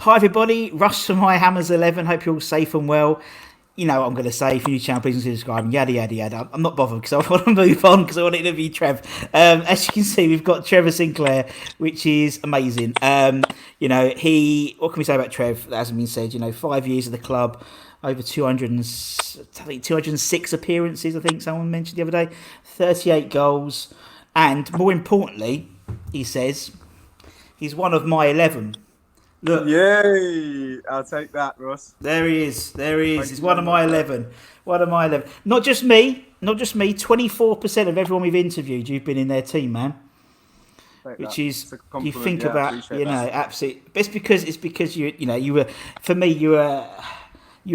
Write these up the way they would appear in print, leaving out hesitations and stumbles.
Hi everybody, Russ from My Hammers 11. Hope you're all safe and well. You know what I'm going to say. If you're new channel, please consider subscribing. Yada yada yada. I'm not bothered because I want to move on because I want to interview Trev. As you can see, we've got Trevor Sinclair, which is amazing. You know, what can we say about Trev? That hasn't been said. You know, 5 years of the club, over 206 appearances. I think someone mentioned the other day, 38 goals, and more importantly, he says he's one of my 11. Look. Yay! I'll take that, Russ. There he is. He's one of my 11. Not just me. 24% of everyone we've interviewed, you've been in their team, man. Which is, you think about, you know, absolutely. It's because you were, for me, you were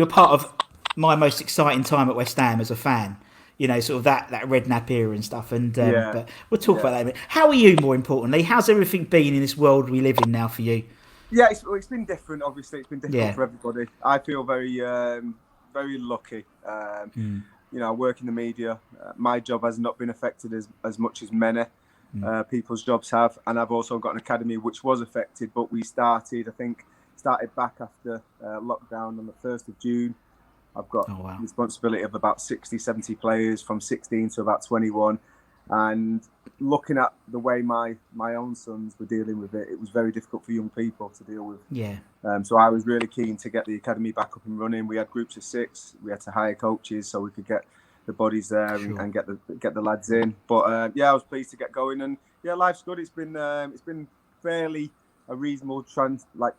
part of my most exciting time at West Ham as a fan. You know, sort of that Redknapp era and stuff. And but we'll talk about that in a minute. How are you? More importantly, how's everything been in this world we live in now for you? Yeah, it's been different. Obviously, it's been difficult for everybody. I feel very, very lucky. You know, I work in the media. My job has not been affected as much as many people's jobs have, and I've also got an academy which was affected. But we started back after lockdown on the 1st of June. I've got responsibility of about 60, 70 players from 16 to about 21. And looking at the way my own sons were dealing with it, it was very difficult for young people to deal with. Yeah. So I was really keen to get the academy back up and running. We had groups of 6. We had to hire coaches so we could get the bodies there and get the lads in. But I was pleased to get going. And yeah, life's good. It's been fairly a reasonable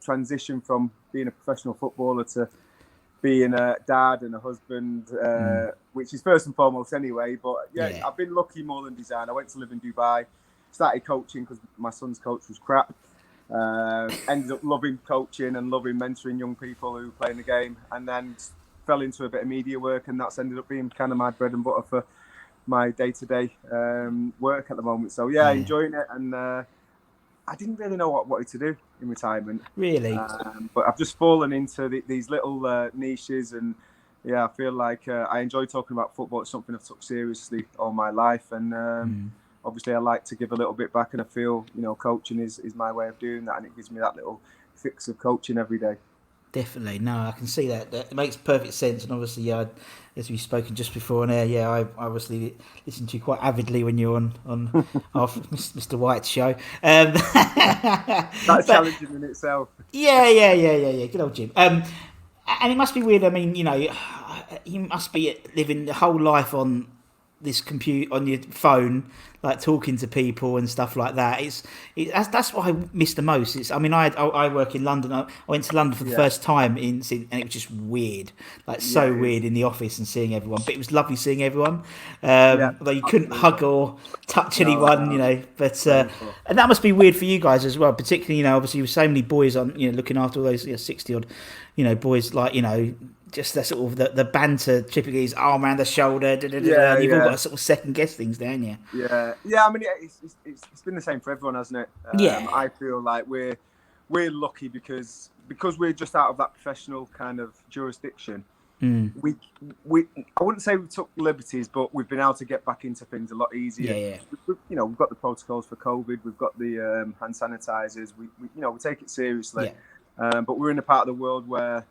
transition from being a professional footballer to being a dad and a husband, which is first and foremost anyway. But I've been lucky more than design. I went to live in Dubai, started coaching because my son's coach was crap. Ended up loving coaching and loving mentoring young people who were playing the game, and then fell into a bit of media work, and that's ended up being kind of my bread and butter for my day-to-day work at the moment. So enjoying it, and I didn't really know what I wanted to do in retirement. Really? But I've just fallen into these little niches, and I feel like I enjoy talking about football. It's something I've took seriously all my life, and obviously I like to give a little bit back, and I feel, you know, coaching is my way of doing that, and it gives me that little fix of coaching every day. Definitely. No, I can see that. It makes perfect sense. And obviously, as we've spoken just before on air, I obviously listened to you quite avidly when you're on our Mr. White's show. That's challenging in itself. Yeah. Good old Jim. And it must be weird. I mean, you know, you must be living the whole life on this computer, on your phone, like talking to people and stuff like that. That's what I miss the most. I work in London. I went to London for the first time and it was just weird, weird in the office and seeing everyone. But it was lovely seeing everyone. Although you couldn't hug or touch anyone, you know. But and that must be weird for you guys as well, particularly, you know, obviously with so many boys on, you know, looking after all those 60 odd, you know, boys, like, you know. Just the sort of the banter, typically his arm around the shoulder. You've all got to sort of second guess things, don't you? Yeah. I mean, it's been the same for everyone, hasn't it? I feel like we're lucky because we're just out of that professional kind of jurisdiction. We I wouldn't say we took liberties, but we've been able to get back into things a lot easier. Yeah. You know, we've got the protocols for COVID. We've got the hand sanitizers. We take it seriously. Yeah. But we're in a part of the world where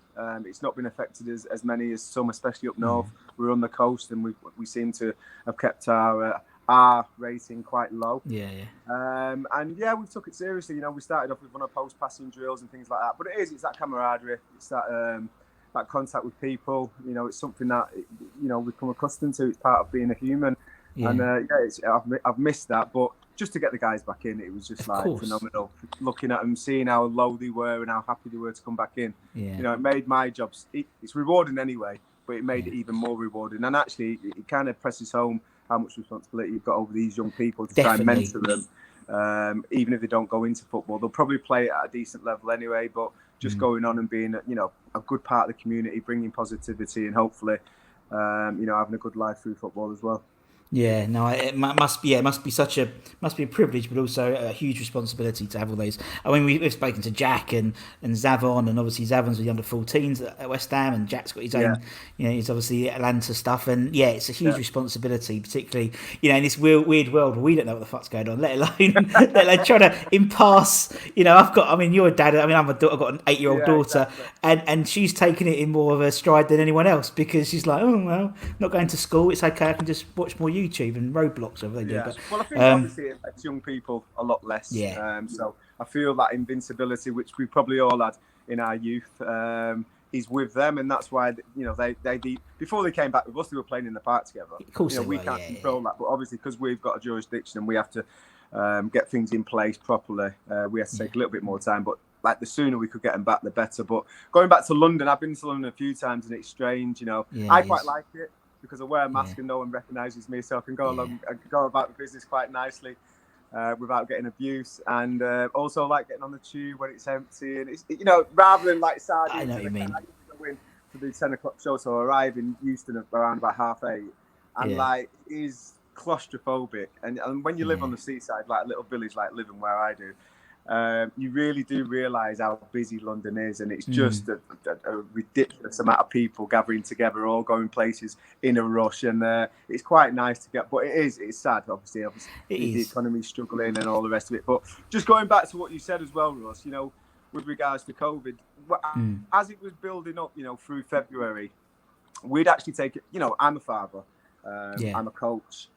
it's not been affected as many as some, especially up north. We're on the coast, and we seem to have kept our R rating quite low. And we took it seriously. You know, we started off with one of post passing drills and things like that. But it's that camaraderie. It's that contact with people. You know, it's something that, you know, we've come accustomed to. It's part of being a human. Yeah. And I've missed that, but just to get the guys back in, it was just phenomenal. Looking at them, seeing how low they were and how happy they were to come back in. Yeah. You know, it made my job. It's rewarding anyway, but it made it even more rewarding. And actually, it kind of presses home how much responsibility you've got over these young people to try and mentor them. Even if they don't go into football, they'll probably play it at a decent level anyway. But just going on and being, you know, a good part of the community, bringing positivity, and hopefully, you know, having a good life through football as well. Yeah, no, it must be. Yeah, it must be a privilege, but also a huge responsibility to have all those. I mean, we've spoken to Jack and Zavon, and obviously Zavon's with the under-14s at West Ham, and Jack's got his own. He's obviously Atlanta stuff, and yeah, it's a huge responsibility, particularly in this weird world where we don't know what the fuck's going on, let alone trying to impasse. You're a dad. I've got an 8-year-old daughter, exactly. and she's taking it in more of a stride than anyone else because she's like, oh well, not going to school. It's okay. I can just watch more YouTube and Roblox, whatever they do. But, well, I think obviously it affects young people a lot less. Yeah. So I feel that invincibility, which we probably all had in our youth, is with them, and that's why they before they came back with us, they were playing in the park together. Of course, we can't control that, but obviously because we've got a jurisdiction and we have to get things in place properly, we have to take a little bit more time. But like the sooner we could get them back, the better. But going back to London, I've been to London a few times, and it's strange. I quite like it, because I wear a mask and no one recognises me, so I can go along and go about the business quite nicely without getting abuse. And also like getting on the tube when it's empty, and it's rather than like sardines. I know what you mean. I used to go in to the 10 o'clock show, so I arrive in Euston around about 8:30, and is claustrophobic. And when you live on the seaside, like a little village, like living where I do. You really do realise how busy London is, and it's just a ridiculous amount of people gathering together, all going places in a rush, and it's quite nice to get. But it's sad, obviously the economy's struggling and all the rest of it. But just going back to what you said as well, Russ, with regards to COVID, as it was building up, through February, we'd actually take it. I'm a father, I'm a coach.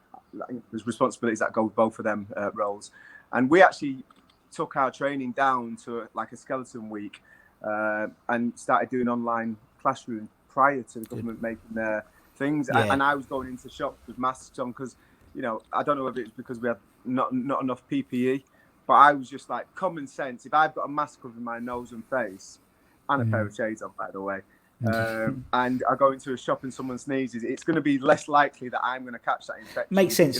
There's responsibilities that go with both of them roles, and we actually took our training down to like a skeleton week and started doing online classroom prior to the government making their things. And I was going into shops with masks on because, I don't know if it's because we have not enough PPE, but I was just like, common sense. If I've got a mask covering my nose and face and a pair of shades on, by the way, and I go into a shop and someone sneezes, it's going to be less likely that I'm going to catch that infection. Makes sense,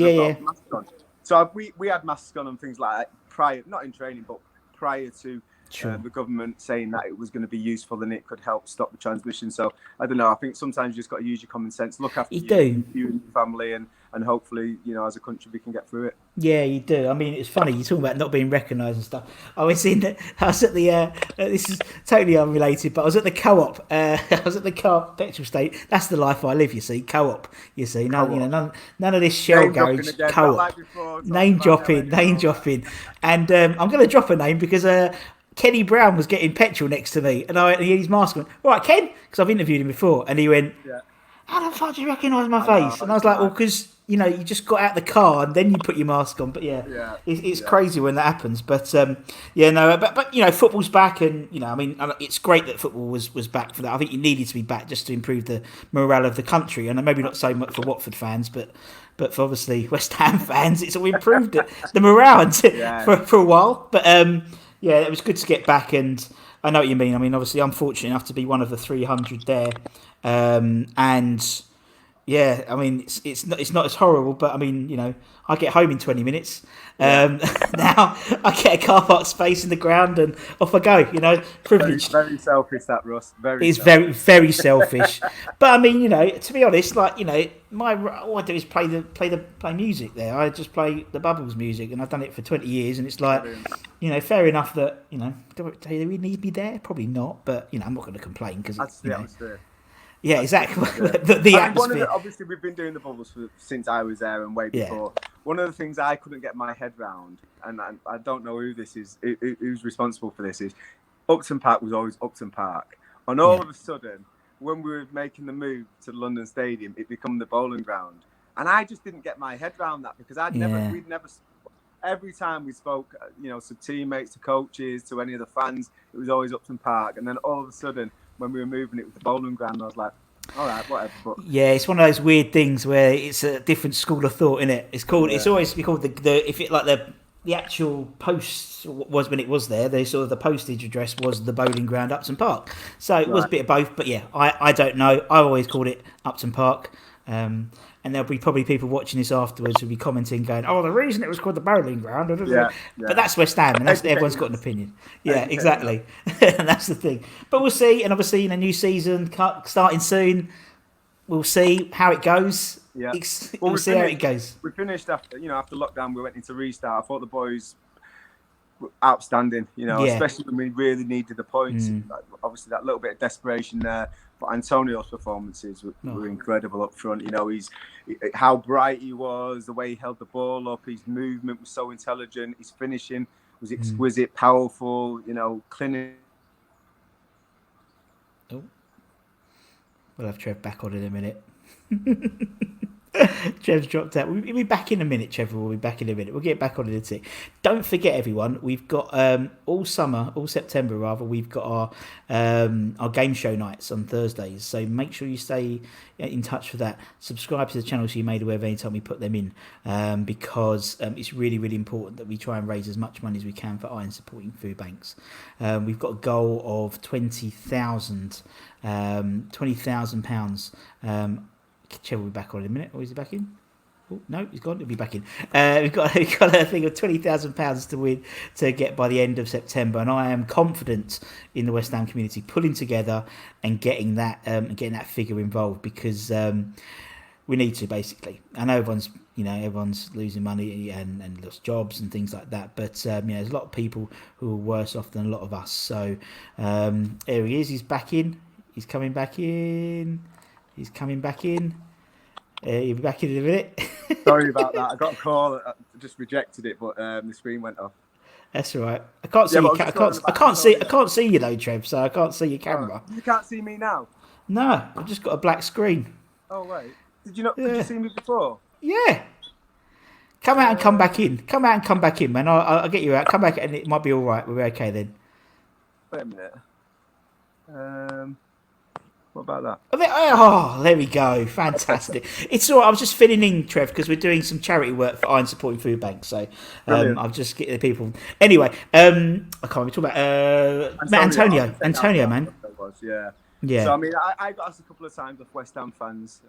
So we had masks on and things like that prior, not in training, but prior to the government saying that it was going to be useful and it could help stop the transmission. So I don't know. I think sometimes you just got to use your common sense, look after you and your family, and hopefully, as a country, we can get through it. Yeah, you do. I mean, it's funny you're talking about not being recognised and stuff. I was at the this is totally unrelated, but I was at the co-op. I was at the co-op petrol station. That's the life I live. You see, co-op. You see, none of this shell garage. Co-op. Name dropping. And I'm going to drop a name because Kenny Brown was getting petrol next to me, and he had his mask on. All right, Ken, because I've interviewed him before, and he went, "How the fuck do you recognise my face?" And I was like, "Well, because you just got out the car and then you put your mask on." But it's crazy when that happens. But but football's back, and it's great that football was back for that. I think it needed to be back just to improve the morale of the country, and maybe not so much for Watford fans, but for obviously West Ham fans, it's all improved the morale for a while. But it was good to get back, and I know what you mean. I mean, obviously, I'm fortunate enough to be one of the 300 there, and I mean, it's not as horrible, but I mean, I get home in 20 minutes. Now I get a car park space in the ground and off I go. Privileged. Very selfish, that, Russ. It's very, very selfish. But I mean, to be honest, like all I do is play music there. I just play the Bubbles music, and I've done it for 20 years. And it's like, fair enough that do they really need me there? Probably not. But I'm not going to complain because that's the atmosphere. Yeah, exactly. The atmosphere. Obviously, we've been doing the Bubbles since I was there and way before. One of the things I couldn't get my head round, and I don't know who this is, who's responsible for this, is Upton Park was always Upton Park. And all of a sudden, when we were making the move to the London Stadium, it became the bowling ground. And I just didn't get my head round that because we'd never, every time we spoke, to teammates, to coaches, to any of the fans, it was always Upton Park. And then all of a sudden, when we were moving it with the bowling ground, I was like, all right, whatever. But it's one of those weird things where it's a different school of thought, isn't it? It's called. It's always called the actual post was when it was there. The postage address was the bowling ground, Upton Park. So it was a bit of both. But I don't know. I always called it Upton Park. And there'll be probably people watching this afterwards who'll be commenting, going, "Oh, the reason it was called the bowling ground." But that's West Ham, and everyone's got an opinion. Yeah, exactly. And that's the thing. But we'll see. And obviously, in a new season starting soon, we'll see how it goes. Yeah. We'll see how it goes. We finished after lockdown. We went into restart. I thought the boys were outstanding. Especially when we really needed the points. Obviously, that little bit of desperation there. But Antonio's performances were incredible up front. How bright he was, the way he held the ball up, his movement was so intelligent. His finishing was exquisite, powerful. Clinical. Oh, we'll have Trev back on in a minute. Trev's dropped out. We'll be back in a minute, Trevor. We'll be back in a minute. We'll get back on in a tick. Don't forget, everyone, we've got all September rather, we've got our game show nights on Thursdays. So make sure you stay in touch for that. Subscribe to the channel so you're made aware of any time we put them in, because it's really, really important that we try and raise as much money as we can for iron supporting food banks. We've got a goal of £20,000. Trevor will be back on in a minute. Or is he back in? Oh, no, he's gone. He'll be back in. We've got a thing of £20,000 to win to get by the end of September, and I am confident in the West Ham community pulling together and getting that figure involved, because we need to, basically. I know everyone's losing money and lost jobs and things like that, but there's a lot of people who are worse off than a lot of us. So there he is. He's back in. He's coming back in. He's coming back in. He'll be back in a minute. Sorry about that. I got a call. I just rejected it, but the screen went off. That's all right. I can't see. I can't see you though, Trev. So I can't see your camera. You can't see me now. No, I've just got a black screen. Oh right. Did you not? Yeah. Did you see me before? Yeah. Come out and come back in. Come out and come back in, man. I'll get you out. Come back, and it might be all right. We'll be okay then. Wait a minute. What about that? Oh, there we go. Fantastic. It's all right. I was just filling in, Trev, because we're doing some charity work for Iron Supporting Food Banks. So I'll just get the people. Anyway, I can't even talk about Antonio, man. Yeah. Yeah. So, I mean, I got asked a couple of times of West Ham fans,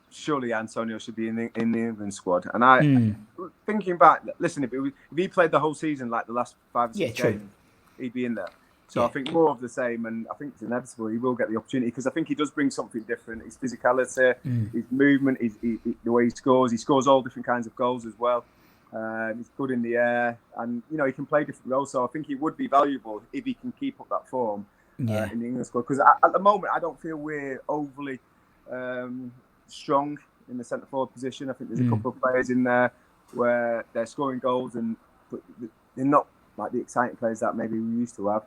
surely Antonio should be in the England squad. And thinking back, listen, if he played the whole season like the last 5 or 6 games, he'd be in there. So I think more of the same, and I think it's inevitable he will get the opportunity, because I think he does bring something different. His physicality, his movement, the way he scores all different kinds of goals as well. He's good in the air, and he can play different roles. So I think he would be valuable if he can keep up that form in the England squad. Because at the moment, I don't feel we're overly strong in the centre forward position. I think there's a couple of players in there where they're scoring goals, but they're not like the exciting players that maybe we used to have.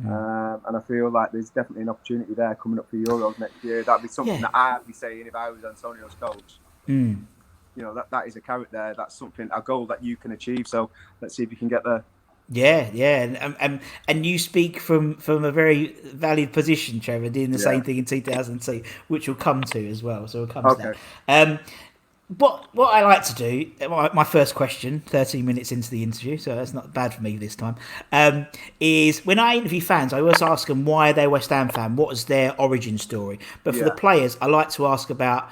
And I feel like there's definitely an opportunity there coming up for Euros next year. That'd be something that I'd be saying if I was Antonio's coach. That is a carrot there. That's a goal that you can achieve. So let's see if you can get there. Yeah, and you speak from a very valid position, Trevor, doing the same thing in 2002, which we'll come to as well. So we'll come to that. What I like to do, my first question, 13 minutes into the interview, so that's not bad for me this time, is when I interview fans, I always ask them why they're a West Ham fan, what is their origin story. But for the players, I like to ask about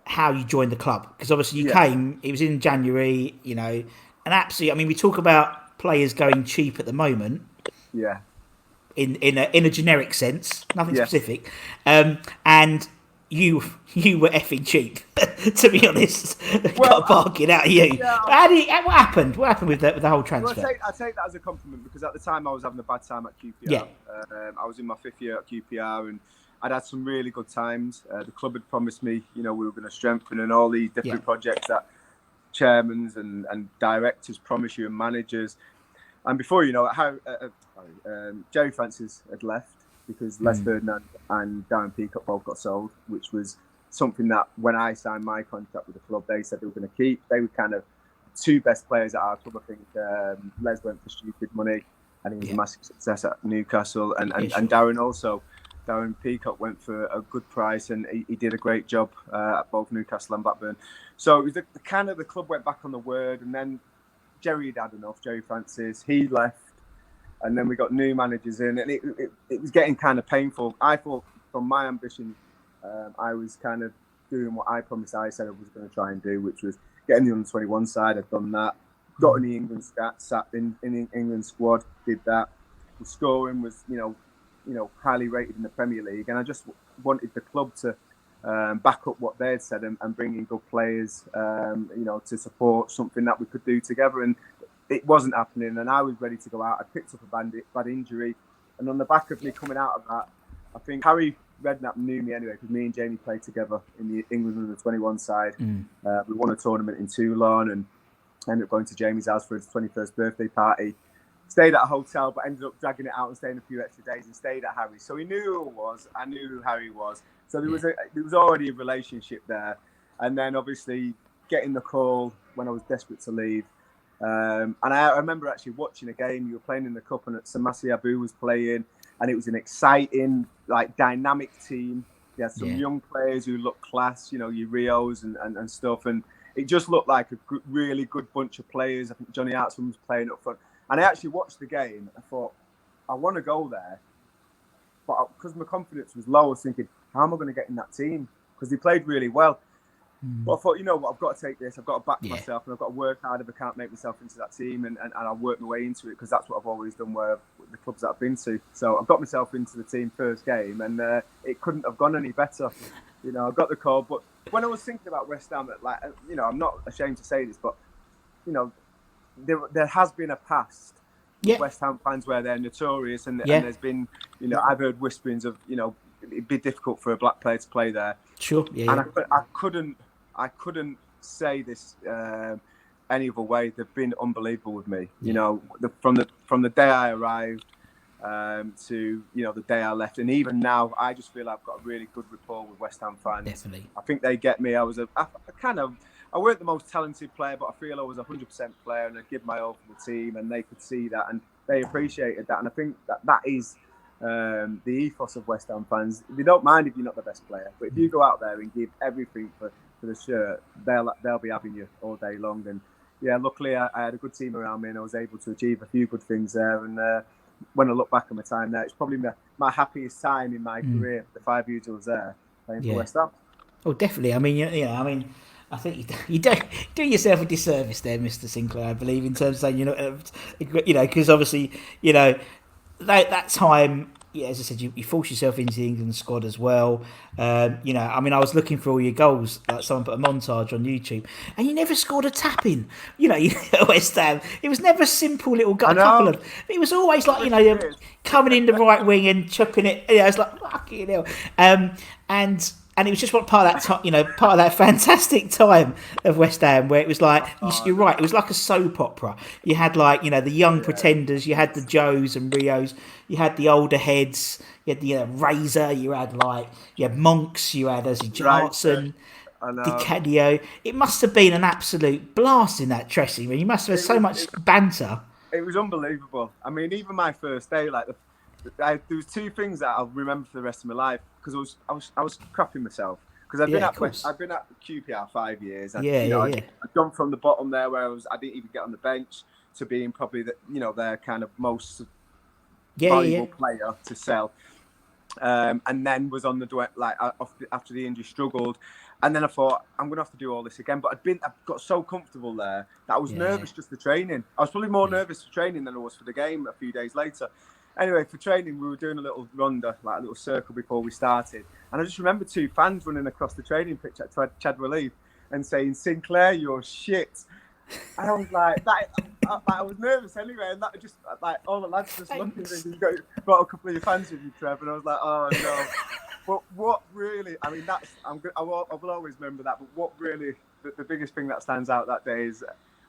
how you joined the club, because obviously you came, it was in January, and absolutely, I mean, we talk about players going cheap at the moment. Yeah. In a generic sense, nothing specific, and you were effing cheap, to be honest. Got a bargain out of you. Yeah, what happened? What happened with the whole transfer? Well, I take that as a compliment, because at the time I was having a bad time at QPR. Yeah. I was in my 5th year at QPR, and I'd had some really good times. The club had promised me, we were going to strengthen, and all these different projects that chairmen and directors promise you, and managers. And before you know it, Jerry Francis had left, because Les Ferdinand and Darren Peacock both got sold, which was something that when I signed my contract with the club, they said they were going to keep. They were kind of 2 best players at our club. I think Les went for stupid money, and he was a massive success at Newcastle, and Darren also. Darren Peacock went for a good price, and he did a great job at both Newcastle and Blackburn. So it was the club went back on the word, and then Jerry had enough. Jerry Francis, he left. And then we got new managers in, and it was getting kind of painful. I thought, from my ambition, I was kind of doing what I promised I said I was going to try and do, which was getting the under-21 side. I'd done that. Got in the England sat in the England squad, did that. The scoring was, highly rated in the Premier League, and I just wanted the club to back up what they'd said and bring in good players, to support something that we could do together. And it wasn't happening, and I was ready to go out. I picked up a bad injury, and on the back of me coming out of that, I think Harry Redknapp knew me anyway, because me and Jamie played together in the England under-21 side. We won a tournament in Toulon and ended up going to Jamie's house for his 21st birthday party. Stayed at a hotel, but ended up dragging it out and staying a few extra days and stayed at Harry's. So he knew who I was. I knew who Harry was. So there was already a relationship there. And then obviously getting the call when I was desperate to leave. And I remember actually watching a game. You were playing in the cup, and Samasi Abu was playing, and it was an exciting, dynamic team. You had some young players who looked class, your Rios and stuff, and it just looked like a really good bunch of players. I think Johnny Hartson was playing up front, and I actually watched the game. I thought, I want to go there, but because my confidence was low, I was thinking, how am I going to get in that team? Because they played really well. But I thought, you know what, I've got to take this. I've got to back myself, and I've got to work hard if I can't make myself into that team, and I'll work my way into it, because that's what I've always done with the clubs that I've been to. So I've got myself into the team first game, and it couldn't have gone any better. I got the call. But when I was thinking about West Ham, I'm not ashamed to say this, but there has been a past with West Ham fans where they're notorious, and there's been, I've heard whisperings of, it'd be difficult for a black player to play there. Sure. And I couldn't say this any other way. They've been unbelievable with me. From the day I arrived to the day I left, and even now, I just feel I've got a really good rapport with West Ham fans. Definitely. I think they get me. I weren't the most talented player, but I feel I was 100% player, and I give my all for the team, and they could see that, and they appreciated that. And I think that is the ethos of West Ham fans. They don't mind if you're not the best player, but if you go out there and give everything for the shirt, they'll be having you all day long. And luckily I had a good team around me, and I was able to achieve a few good things there. And when I look back on my time there, it's probably my happiest time in my career, the 5 years I was there playing for West Ham. Oh, definitely. I mean, I think you don't do yourself a disservice there, Mr. Sinclair, I believe, in terms of saying, because obviously, that time, as I said, you force yourself into the England squad as well. I was looking for all your goals. Like, someone put a montage on YouTube, and you never scored a tap-in. At West Ham, it was never a simple little couple of. It was always like coming in the right wing and chucking it. It's like fucking hell. And it was just part of that time, part of that fantastic time of West Ham, where it was like, you're right, it was like a soap opera. You had the young pretenders, you had the Joes and Rios, you had the older heads, you had the Razor, you had Monks, you had Ozzy Johnson, DiCadio. It must have been an absolute blast in that dressing room. You must have had so much banter. It was unbelievable. I mean, even my first day, there was two things that I'll remember for the rest of my life, because I was crapping myself, because I've been at QPR 5 years. And, I've gone from the bottom there where I didn't even get on the bench to being probably their kind of most valuable player to sell, and then was on the after the injury, struggled, and then I thought, I'm gonna have to do all this again. But I got so comfortable there that I was nervous just for training. I was probably more nervous for training than I was for the game a few days later. Anyway, for training, we were doing a little ronda, a little circle before we started. And I just remember two fans running across the training pitch at Chad Relief and saying, "Sinclair, you're shit." And I was like, I was nervous anyway. And that just, all the lads just looking at me, brought a couple of your fans with you, Trevor. And I was like, oh, no. But what really, I mean, I will always remember that. But what really, the biggest thing that stands out that day is,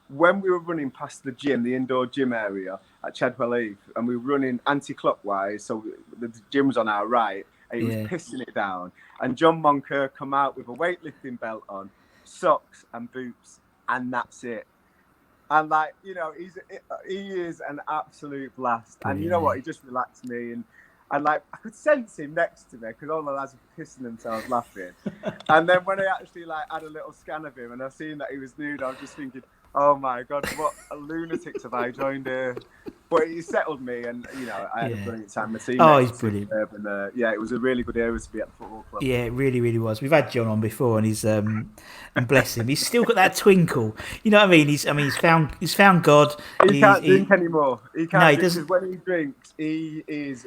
when we were running past the gym, the indoor gym area at Chadwell Heath, and we were running anti-clockwise, so the gym was on our right, and he was pissing it down. And John Moncur come out with a weightlifting belt on, socks and boots, and that's it. And he is an absolute blast. And you know what? He just relaxed me, and I could sense him next to me, because all the lads were pissing themselves laughing. And then when I actually had a little scan of him, and I seen that he was nude, I was just thinking, oh my God, what a lunatics have I joined here. But he settled me, and I had a brilliant time. My team he's brilliant. And it was a really good area to be at the football club. Yeah, it really, really was. We've had John on before, and he's and bless him, he's still got that twinkle. You know what I mean? He's found God. He can't drink anymore. He can't. No, he doesn't. When he drinks, he is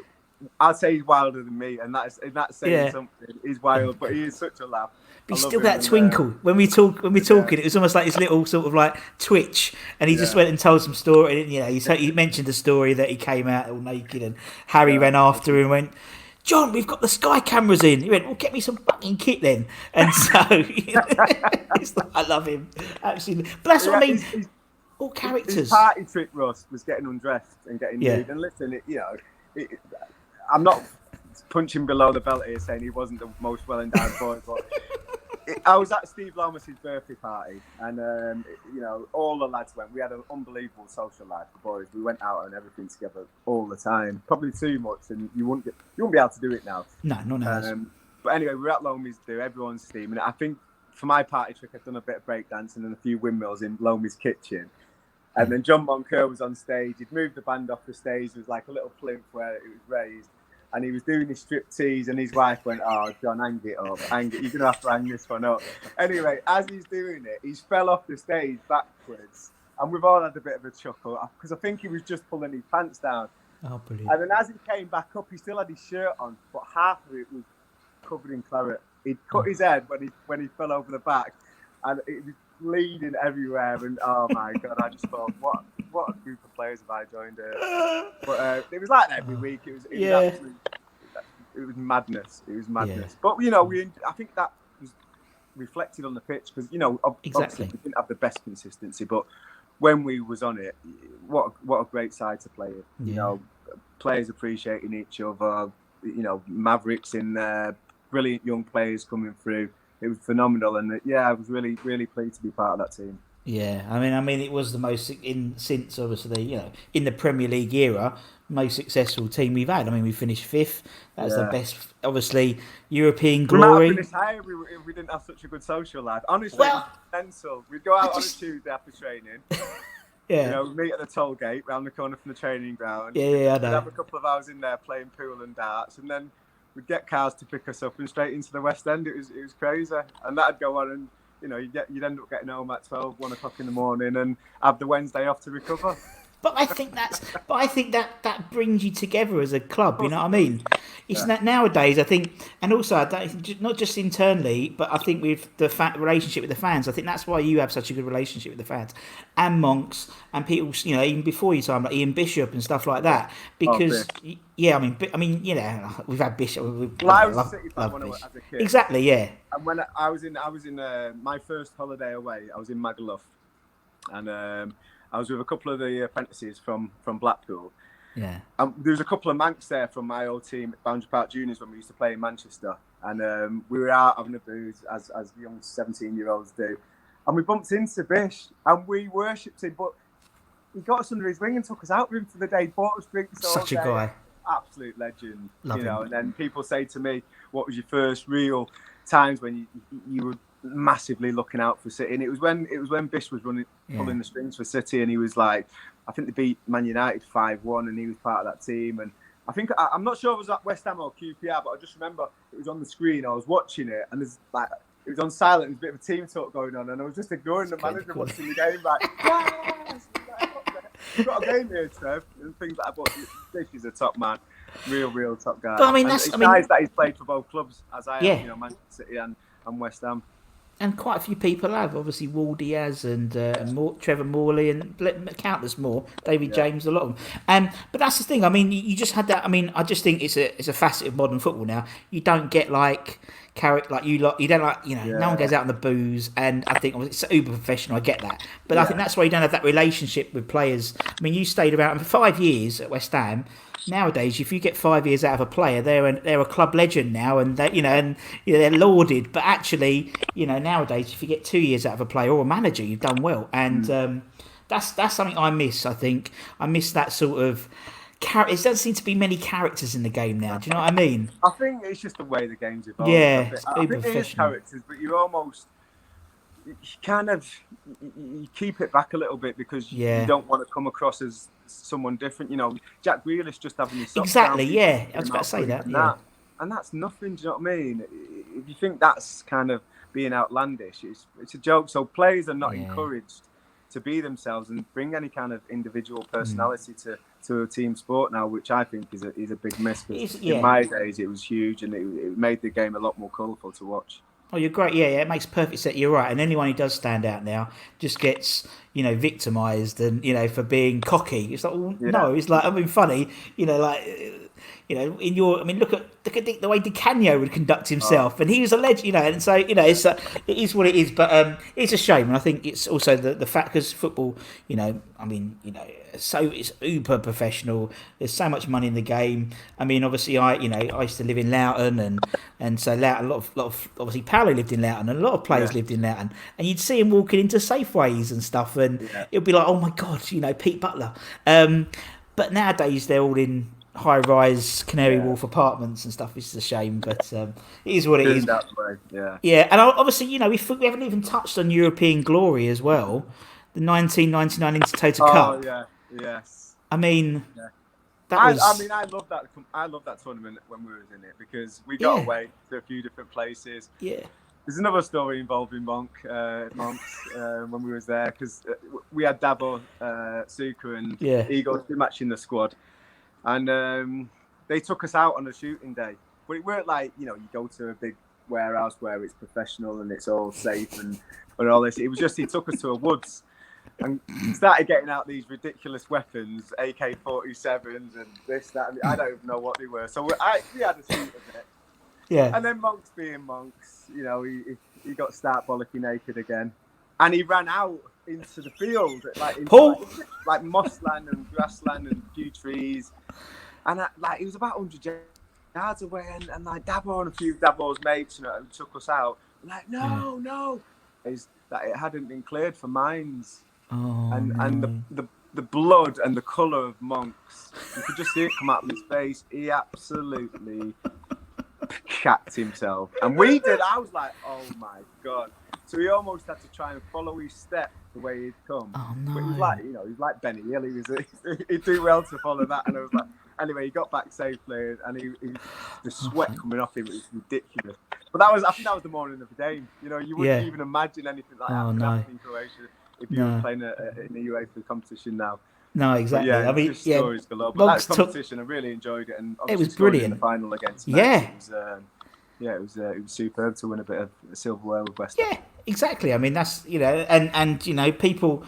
I'd say he's wilder than me, and that's saying something. He's wild, but he is such a laugh. But still that twinkle when we talking, it was almost like his little sort of like twitch, and he just went and told some story. And, he mentioned the story that he came out all naked, and Harry ran after him and went, "John, we've got the Sky cameras in." He went, "Well, get me some fucking kit then." And so I love him absolutely. But that's what I mean. All characters. His party trick, Russ, was getting undressed and getting nude. And listen, I'm not punching below the belt here saying he wasn't the most well-endowed boy, but I was at Steve Lomas's birthday party, and all the lads went. We had an unbelievable social life, the boys. We went out and everything together all the time, probably too much, and you wouldn't be able to do it now. No, not now. But anyway, we were at Loamy's do. Everyone's steaming. I think for my party trick, I'd done a bit of breakdancing and a few windmills in Loamy's kitchen. And then John Moncur was on stage. He'd moved the band off the stage. There was like a little plinth where it was raised. And he was doing his striptease, and his wife went, "Oh, John, hang it up. You're going to have to hang this one up." Anyway, as he's doing it, he's fell off the stage backwards. And we've all had a bit of a chuckle, because I think he was just pulling his pants down. Oh, brilliant. And then as he came back up, he still had his shirt on, but half of it was covered in claret. He'd cut his head when he fell over the back, and it was bleeding everywhere. And oh my God, I just thought, what a group of players have I joined here? But it was like that every week. It was madness. It was madness. Yeah. But I think that was reflected on the pitch, because obviously we didn't have the best consistency, but when we was on it, what a great side to play in. Players appreciating each other. Mavericks in there, brilliant young players coming through. It was phenomenal, and I was really, really pleased to be part of that team. Yeah, I mean, it was the most since obviously in the Premier League era, most successful team we've had. I mean, we finished 5th. That was the best, obviously, European glory. We might have finished higher if we didn't have such a good social life. Honestly, it was mental. We'd go out on a Tuesday after training. We meet at the toll gate round the corner from the training ground. I know. We'd have a couple of hours in there playing pool and darts, and then we'd get cars to pick us up and straight into the West End. It was crazy, and that'd go on, and you'd end up getting home at 12, 1 o'clock in the morning, and have the Wednesday off to recover. But I think that brings you together as a club. You know what I mean? It's that nowadays. I think, and also not just internally, but I think with the relationship with the fans. I think that's why you have such a good relationship with the fans and Monks and people. Even before your time, like Ian Bishop and stuff like that. Because I mean, we've had Bishop. I was a City fan when I was a kid. Exactly, yeah. And when I was in my first holiday away, I was in Magaluf, and I was with a couple of the apprentices from Blackpool. Yeah. There was a couple of Mancs there from my old team at Boundary Park Juniors when we used to play in Manchester. And we were out having a booze, as young 17-year-olds do. And we bumped into Bish, and we worshipped him. But he got us under his wing and took us out with him for the day, bought us drinks all day. Such a guy. Absolute legend. Love him. And then people say to me, what was your first real times when you were massively looking out for City? And it was when Bish was pulling the strings for City, and he was like, I think they beat Man United 5-1, and he was part of that team. And I think I'm not sure if it was at West Ham or QPR, but I just remember it was on the screen. I was watching it, and there's like it was on silent. There's a bit of a team talk going on, and I was just ignoring the manager watching the game. Like, yes, we've got a game here, Trev, and things like that. But Bish is a top man, real top guy. But I mean, it's nice that he's played for both clubs, as I have, Manchester City and West Ham. And quite a few people have. Obviously, Waldy has, and Trevor Morley, and countless more. David James, a lot of them. But that's the thing. I mean, you just had that. I mean, I just think it's a facet of modern football now. You don't get you don't no one goes out on the booze, and I think it's uber professional. I get that, but I think that's why you don't have that relationship with players. I mean, you stayed around for 5 years at West Ham. Nowadays, if you get 5 years out of a player, they're a club legend now, and they're lauded. But actually, nowadays, if you get 2 years out of a player or a manager, you've done well, and that's something I miss. I think I miss that sort of. There doesn't seem to be many characters in the game now. Do you know what I mean? I think it's just the way the game's evolved. Yeah, I think there is characters, but you keep it back a little bit because you don't want to come across as someone different. Jack Grealish just having his socks exactly. down, Yeah, I was about to say that. And that's nothing. Do you know what I mean? If you think that's kind of being outlandish, it's a joke. So players are not encouraged to be themselves and bring any kind of individual personality to to a team sport now, which I think is a big miss. Yeah. In my days, it was huge, and it made the game a lot more colourful to watch. Oh, you're great. Yeah, it makes perfect sense. You're right. And anyone who does stand out now just gets, victimised and, for being cocky. It's like, well, no, it's like, funny, in your, look at the way Di Canio would conduct himself, and he was a legend, and so, it is what it is, but it's a shame, and I think it's also the fact, because football, so it's uber professional. There's so much money in the game. Obviously, I used to live in Loughton, and so Loughton, a lot of obviously Paolo lived in Loughton, and a lot of players lived in Loughton, and you'd see him walking into Safeways and stuff, and it'd be like, oh my god, Pete Butler. But nowadays they're all in high-rise Canary Wharf apartments and stuff. It's a shame, but it is what it is. That way. Yeah, and obviously, we haven't even touched on European glory as well. The 1999 Intertoto Cup. Oh yeah, yes. That was. I love that. I love that tournament when we were in it, because we got away to a few different places. Yeah. There's another story involving Monks when we was there, because we had Davo, Suka, and Igor matching the squad. And they took us out on a shooting day. But it weren't like, you go to a big warehouse where it's professional and it's all safe and all this. It was just, he took us to a woods and started getting out these ridiculous weapons, AK-47s and this, that. And I don't even know what they were. So we had a shoot of it. Yeah. And then Monks being Monks, he got start bollocking naked again. And he ran out into the field, like mossland and grassland and a few trees. And he was about 100 yards away, and like Davo and a few of Davo's mates, who took us out. Like, no. That it hadn't been cleared for mines. Oh, and the blood and the colour of Monks, you could just see it come out of his face. He absolutely cacked himself. And we did. I was like, oh my God. So he almost had to try and follow his step the way he'd come. Oh, no. But he's like, he's like Benny Hill. He'd do well to follow that. And I was like, anyway, he got back safely, and the sweat coming off him was ridiculous. But I think that was the morning of the game. You wouldn't even imagine anything like that happening in Croatia if you were playing in the UEFA competition now. No, exactly. But stories galore. But that competition, I really enjoyed it, and it was brilliant. In the final against Messi, it was superb to win a bit of silverware with West Ham. Yeah, exactly. That's and people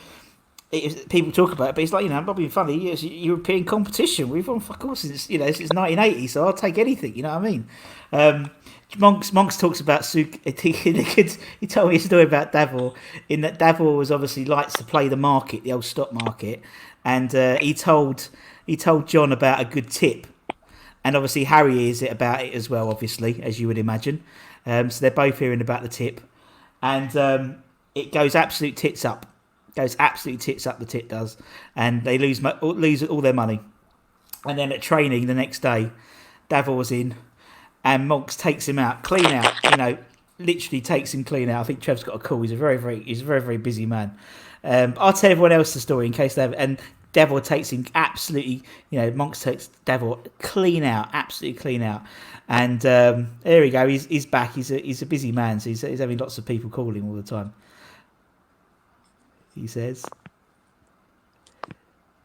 talk about it, but it's like, I'm not being funny. It's a European competition. We've won fuck all since since 1980. So I'll take anything. You know what I mean? Monks talks about Suk. He told me a story about Davo, in that Davo was obviously likes to play the market, the old stock market, and he told John about a good tip, and obviously Harry hears it about it as well, obviously, as you would imagine. So they're both hearing about the tip, and it goes absolute tits up. The tip does, and they lose all their money. And then at training the next day, Davo was in, and Monks takes him out, clean out. Literally takes him clean out. I think Trev's got a call. He's a very, very busy man. I'll tell everyone else the story in case they have. And Davo takes him absolutely. Monks takes Davo clean out, absolutely clean out. And there we go. He's back. He's a busy man, so he's having lots of people calling all the time. He says,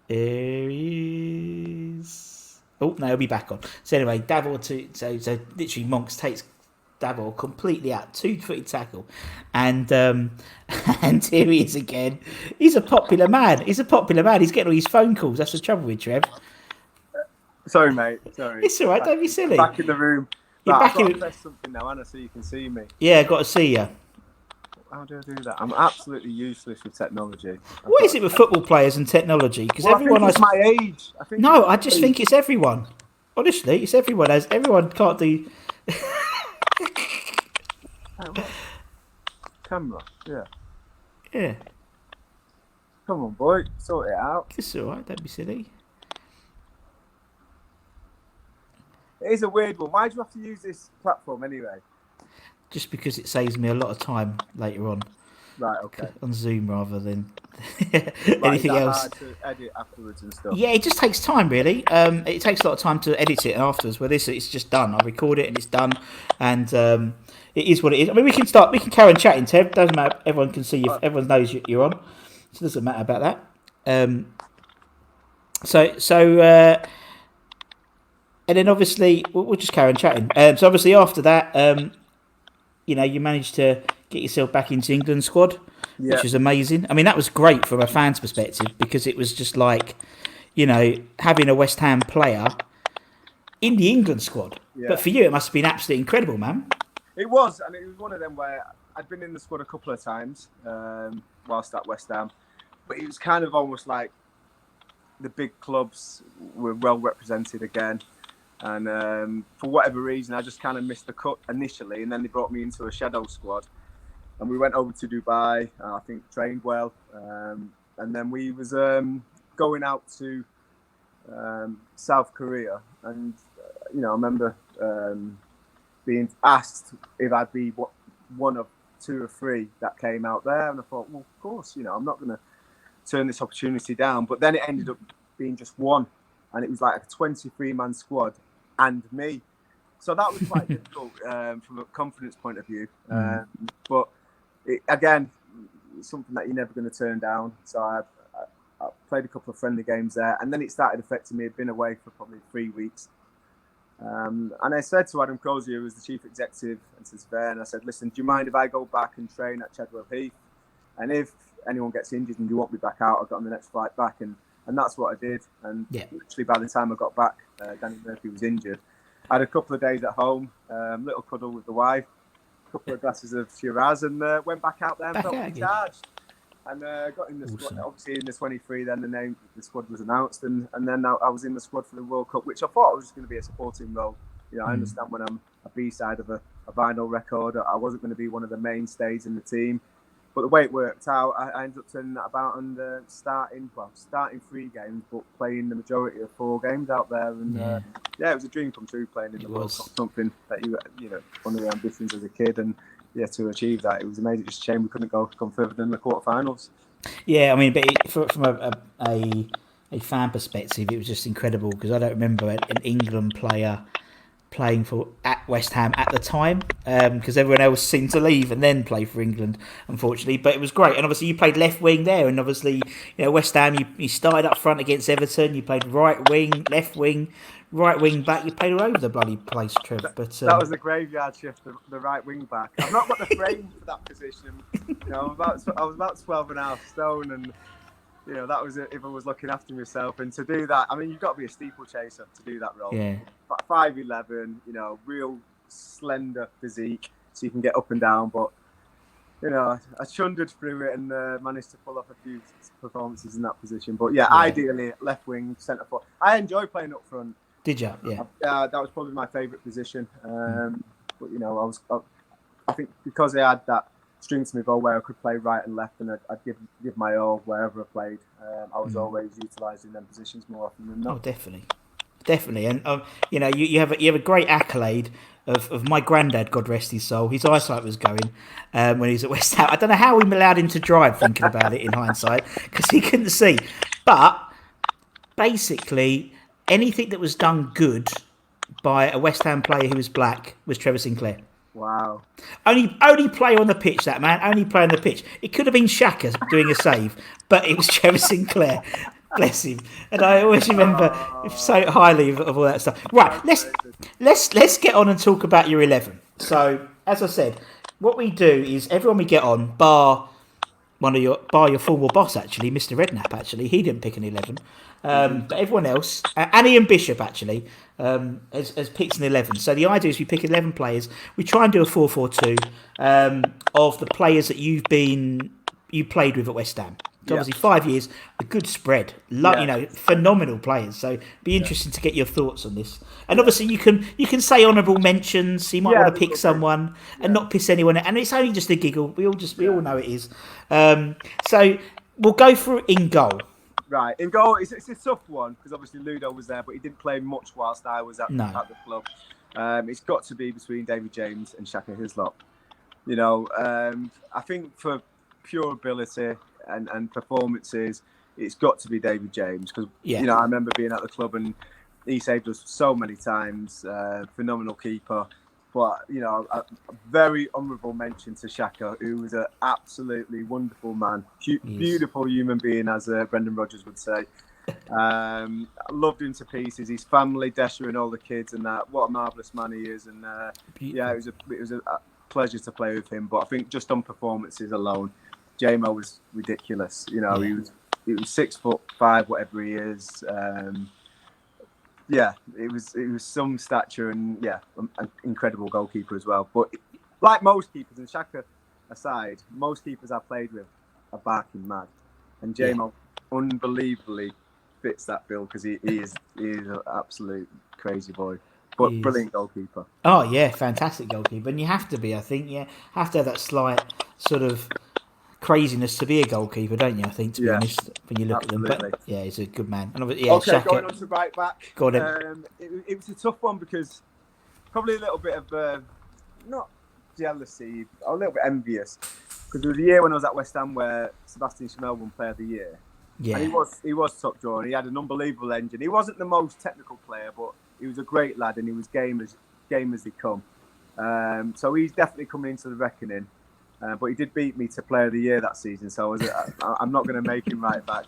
"There he is." Oh no, he'll be back on. So anyway, so literally Monks takes Davo completely out, 2-footed tackle, and and here he is again. He's a popular man. He's getting all these phone calls. That's the trouble with Trev. Sorry, mate. Sorry. It's all right. Don't be silly. Back in the room. You're back in. I've got to press something now, Anna, so you can see me. Yeah, I've got to see you. How do I do that? I'm absolutely useless with technology. What is it with football players and technology? Because everyone, I think it's my age. I just think it's everyone. Honestly, it's everyone. Everyone can't do. Camera, yeah. Yeah. Come on, boy, sort it out. It's all right. Don't be silly. It is a weird one. Why do you have to use this platform anyway? Just because it saves me a lot of time later on. Right, okay. On Zoom rather than anything else. Hard to edit afterwards and stuff. Yeah, it just takes time, really. It takes a lot of time to edit it afterwards. Where it's just done. I record it and it's done, and it is what it is. We can carry on chatting, Tev. Doesn't matter. Everyone can see you. Everyone knows you're on, so it doesn't matter about that. And then obviously we'll just carry on chatting. So obviously after that, you managed to get yourself back into England squad, which was amazing. I mean, that was great from a fan's perspective because it was just like, having a West Ham player in the England squad. Yeah. But for you, it must have been absolutely incredible, man. It was, and it was one of them where I'd been in the squad a couple of times whilst at West Ham, but it was kind of almost like the big clubs were well represented again. And for whatever reason, I just kind of missed the cut initially, and then they brought me into a shadow squad, and we went over to Dubai. I think trained well, and then we was going out to South Korea, and I remember being asked if I'd be one of 2 or 3 that came out there, and I thought, well, of course, I'm not going to turn this opportunity down. But then it ended up being just one, and it was like a 23-man squad and me. So that was quite difficult from a confidence point of view. But again, it's something that you're never going to turn down. So I played a couple of friendly games there, and then it started affecting me. I'd been away for probably 3 weeks. And I said to Adam Crozier, who was the chief executive, and to Sven, and I said, listen, do you mind if I go back and train at Chedwell Heath? And if anyone gets injured and you want me back out, I've got on the next flight back. And that's what I did. And literally by the time I got back, Danny Murphy was injured. I had a couple of days at home, little cuddle with the wife, a couple of glasses of Shiraz, and went back out there and felt recharged. And got in the squad, obviously in the 23, then the squad was announced, and then I was in the squad for the World Cup, which I thought was just going to be a supporting role. I understand when I'm a B-side of a vinyl record, I wasn't going to be one of the mainstays in the team. But the way it worked out, I ended up turning that about and starting 3 games, but playing the majority of 4 games out there. And it was a dream come true playing in the World Cup, something that one of the ambitions as a kid. And to achieve that, it was amazing. Just a shame we couldn't go further than the quarterfinals. Yeah, I mean, but from a fan perspective, it was just incredible because I don't remember an England player playing at West Ham at the time because everyone else seemed to leave and then play for England, unfortunately. But it was great, and obviously you played left wing there, and obviously West Ham you started up front against Everton. You played right wing, left wing, right wing back. You played all over the bloody place, Trev. But that was a graveyard shift, the right wing back. I've not got the frame for that position. I was about 12 and a half stone, and that was it if I was looking after myself. And to do that, I mean, you've got to be a steeplechaser to do that role. Yeah. 5'11", real slender physique, so you can get up and down. But, I chundered through it and managed to pull off a few performances in that position. But, ideally, left wing, centre forward. I enjoy playing up front. Did you? Yeah. That was probably my favourite position. But, I think because I had that string to my bow where I could play right and left, and I'd give my all wherever I played. I was always utilising them positions more often than not. Oh, definitely, and you have a great accolade of my granddad, God rest his soul. His eyesight was going when he was at West Ham. I don't know how we allowed him to drive, thinking about it in hindsight, because he couldn't see. But basically, anything that was done good by a West Ham player who was black was Trevor Sinclair. Wow. Only player on the pitch, that man. Only player on the pitch. It could have been Shaka doing a save, but it was Trevor Sinclair. Bless him. And I always remember so highly of all that stuff. Right, let's get on and talk about your 11. So, as I said, what we do is everyone we get on, bar your former boss, actually, Mr. Redknapp, actually, he didn't pick an 11. But everyone else, and Ian Bishop actually, has picked an 11. So the idea is we pick 11 players. We try and do a 4-4-2 of the players that you played with at West Ham. So obviously 5 years, a good spread. Phenomenal players. So be interesting to get your thoughts on this. And obviously you can say honourable mentions. So you might want to pick someone and not piss anyone. And it's only just a giggle. We all know it is. So we'll go through in goal. Right, in goal, it's a tough one because obviously Ludo was there, but he didn't play much whilst I was at the club. It's got to be between David James and Shaka Hislop. I think for pure ability and performances, it's got to be David James because I remember being at the club and he saved us so many times. Phenomenal keeper. But, a very honourable mention to Shaka, who was an absolutely wonderful man. Beautiful human being, as Brendan Rodgers would say. I loved him to pieces. His family, Desha and all the kids and that. What a marvellous man he is. And yeah, it was a pleasure to play with him. But I think just on performances alone, JMO was ridiculous. You know, he was 6'5", whatever he is. Yeah, it was some stature and an incredible goalkeeper as well. But like most keepers, and Shaka aside, most keepers I've played with are barking mad, and JMO unbelievably fits that bill because he is an absolute crazy boy, but brilliant goalkeeper. Oh yeah, fantastic goalkeeper, and you have to be. I think have to have that slight sort of craziness to be a goalkeeper, don't you? I think, to be honest, when you look at them. But yeah, he's a good man. And Shaka, going on to right back. Go on. It was a tough one because probably a little bit of not jealousy, a little bit envious, because there was a year when I was at West Ham where Sebastian Schmel won Player of the Year. Yeah, and he was top drawer, and he had an unbelievable engine. He wasn't the most technical player, but he was a great lad, and he was game as they come. So he's definitely coming into the reckoning. But he did beat me to Player of the Year that season, so I'm not going to make him right back.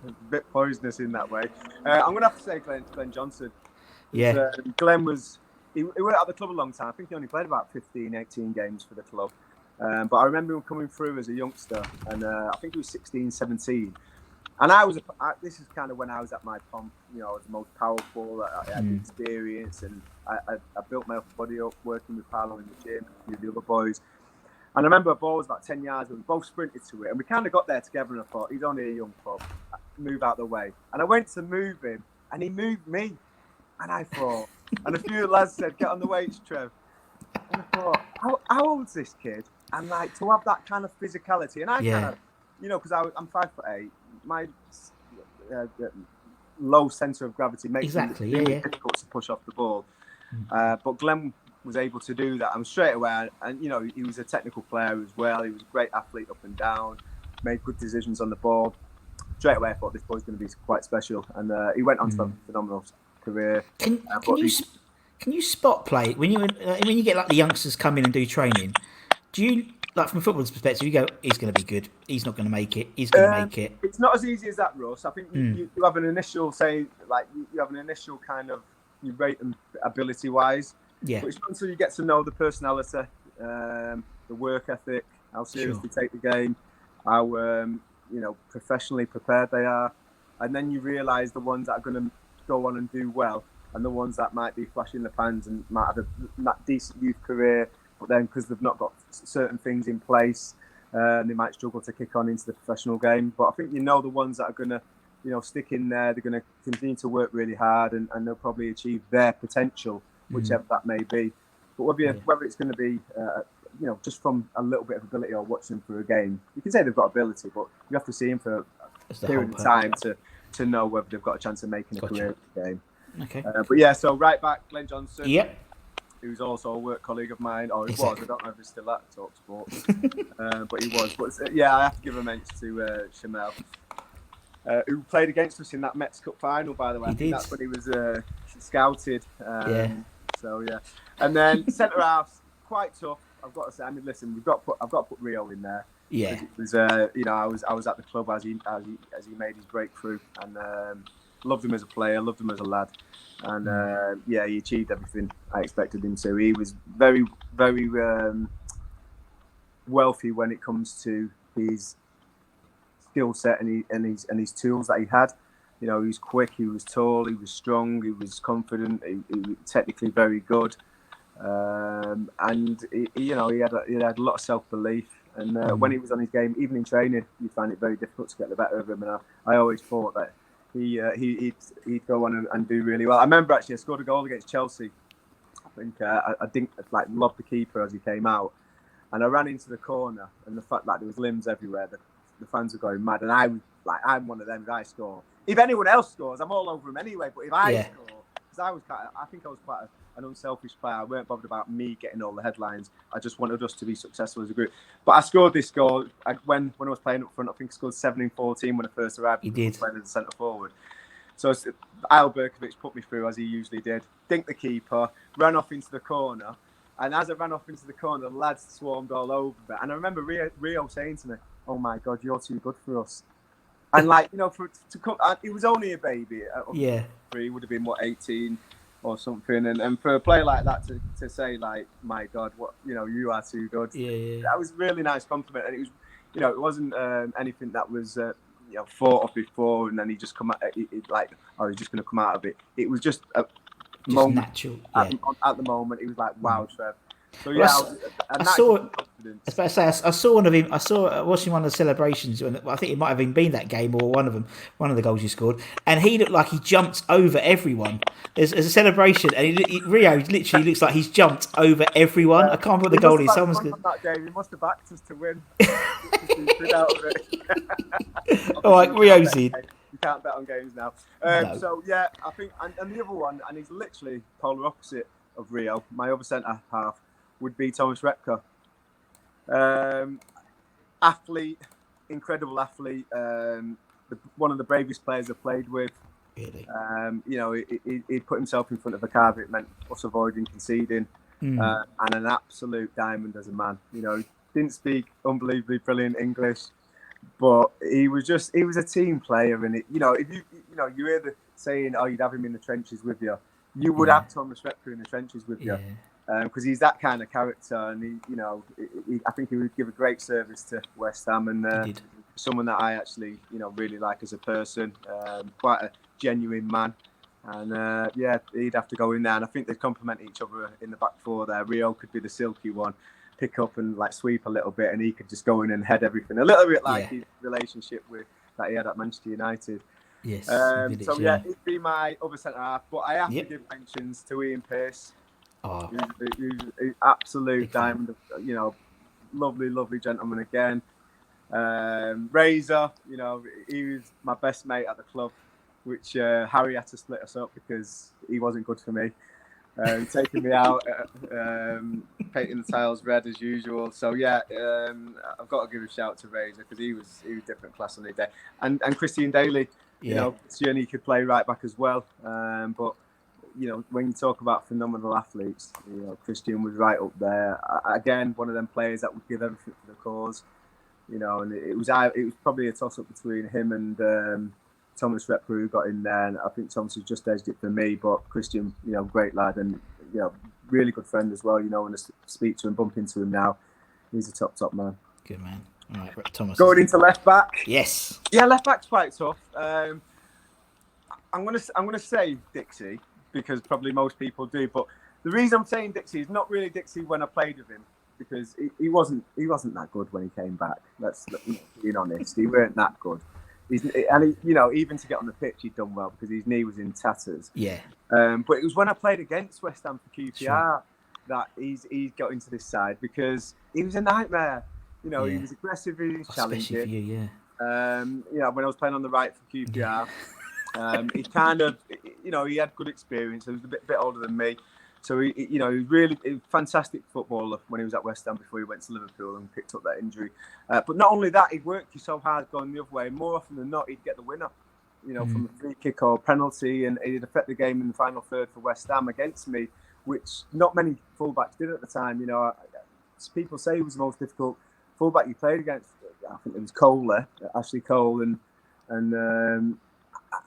A bit poisonous in that way. I'm going to have to say Glenn Johnson. Yeah. Glenn was... He worked at the club a long time. I think he only played about 15, 18 games for the club. But I remember him coming through as a youngster, and I think he was 16, 17. And this is kind of when I was at my pomp. You know, I was the most powerful. I had experience, and I built my upper body up working with Paolo in the gym, with the other boys. And I remember a ball was about 10 yards, and we both sprinted to it. And we kind of got there together, and I thought, he's only a young pup. Move out the way. And I went to move him, and he moved me. And I thought, and a few lads said, get on the weights, Trev. And I thought, how old's this kid? And like, to have that kind of physicality. And I kind of, you know, because I'm 5'8", my low centre of gravity makes it really difficult to push off the ball. But Glenn was able to do that. And straight away, and you know, he was a technical player as well. He was a great athlete up and down, made good decisions on the ball. Straight away, I thought this boy's going to be quite special. And he went on to have a phenomenal career. Can you spot play when you get like the youngsters come in and do training? Do you, like, from a footballer's perspective, you go, he's going to be good, he's not going to make it, he's going to make it? It's not as easy as that, Russ. I think you have an initial kind of, you rate them ability wise. Yeah. But it's not until you get to know the personality, the work ethic, how seriously they take the game, how professionally prepared they are, and then you realise the ones that are going to go on and do well, and the ones that might be flashing the pans and might have that decent youth career, but then because they've not got certain things in place, they might struggle to kick on into the professional game. But I think the ones that are going to, stick in there, they're going to continue to work really hard, and they'll probably achieve their potential, whichever that may be. But whether it's going to be, just from a little bit of ability or watching them for a game, you can say they've got ability, but you have to see them for a period of time to know whether they've got a chance of making a career in the game. Okay. But yeah, so right back, Glenn Johnson. Yep. Who's also a work colleague of mine, or he was. I don't know if he's still at Talk Sports, but he was. But I have to give a mention to Shamel, who played against us in that Mets Cup final. By the way, I think that's when he was scouted. So yeah, and then centre half, quite tough. I've got to say. I mean, listen, I've got to put Rio in there. Yeah. It was, I was at the club as he made his breakthrough, and loved him as a player, loved him as a lad. And he achieved everything I expected him to. He was very, very wealthy when it comes to his skill set and his tools that he had. He was quick, he was tall, he was strong, he was confident, he was technically very good, and he had a lot of self-belief. And when he was on his game, even in training, you find it very difficult to get the better of him. And I always thought that he'd go on and do really well. I remember actually I scored a goal against Chelsea. I think I didn't lobbed the keeper as he came out, and I ran into the corner, and the fact that there was limbs everywhere, the fans were going mad, and I'm one of them. If I score, if anyone else scores, I'm all over him anyway. But if I score, because I think I was quite an unselfish player. I weren't bothered about me getting all the headlines. I just wanted us to be successful as a group. But I scored this goal when I was playing up front. I think I scored 7 in 14 when I first arrived. You did. Playing as a centre forward. So Al Berkovic put me through as he usually did. Dinked the keeper, ran off into the corner. And as I ran off into the corner, the lads swarmed all over me. And I remember Rio saying to me, "Oh my God, you're too good for us." And like, you know, to come, he was only a baby. Yeah. He would have been, 18 or something. And for a player like that to say, like, my God, what, you know, you are too good. Yeah. That was a really nice compliment. And it was, you know, it wasn't anything that was, you know, thought of before, and then he just come out, like, oh, he's just going to come out of it. It was just a moment. Natural. Yeah. At the moment, it was like, wow, Trev. So yeah, I saw. I was about to say, I saw one of him. I saw watching one of the celebrations. I think it might have even been that game or one of the goals you scored, and he looked like he jumped over everyone. There's a celebration, and Rio literally looks like he's jumped over everyone. I can't put the goal in. Someone's good. That game, he must have backed us to win. Out of it. All right, Rio's in. You can't bet on games now. No. So yeah, I think, and the other one, and he's literally polar opposite of Rio. My other centre half would be Thomas Repka. Athlete, incredible athlete. One of the bravest players I've played with. Really? You know, he put himself in front of a car. It meant us avoiding conceding, and an absolute diamond as a man. You know, didn't speak unbelievably brilliant English, but he was a team player. And if you hear the saying, "Oh, you'd have him in the trenches with you," you would have Thomas Repka in the trenches with you. Because he's that kind of character, and I think he would give a great service to West Ham, and someone that I actually, really like as a person. Quite a genuine man, and he'd have to go in there. And I think they complement each other in the back four there. Rio could be the silky one, pick up and like sweep a little bit, and he could just go in and head everything. A little bit like his relationship that he had at Manchester United. Yes. He'd be my other centre half, but I have to give mentions to Ian Pearce. Oh. Who's absolute diamond, lovely gentleman again. Razor, he was my best mate at the club, which Harry had to split us up because he wasn't good for me. Taking me out, painting the tiles red as usual. So I've got to give a shout to Razor because he was different class on the day. And Christian Daly, Christian, he could play right back as well. But when you talk about phenomenal athletes, Christian was right up there. Again, one of them players that would give everything for the cause. And it was probably a toss-up between him and Thomas Repka, who got in there. And I think Thomas has just edged it for me. But Christian, great lad and, really good friend as well. When I speak to him, bump into him now, he's a top man. Good man. All right, Thomas. Going into left back. Yes. Yeah, left back's quite tough. I'm gonna say Dixie, because probably most people do, but the reason I'm saying Dixie is not really Dixie when I played with him, because he wasn't that good when he came back. Let's be honest, he weren't that good. Even to get on the pitch, he'd done well because his knee was in tatters. Yeah. But it was when I played against West Ham for QPR that he's got into this side, because he was a nightmare. He was aggressive, he was challenging. Especially for you, when I was playing on the right for QPR. He kind of, he had good experience. He was a bit older than me. So, he was really a fantastic footballer when he was at West Ham before he went to Liverpool and picked up that injury. But not only that, he'd worked so hard going the other way. More often than not, he'd get the winner, from a free kick or penalty. And he'd affect the game in the final third for West Ham against me, which not many fullbacks did at the time. People say he was the most difficult fullback you played against. I think it was Cole there, Ashley Cole. And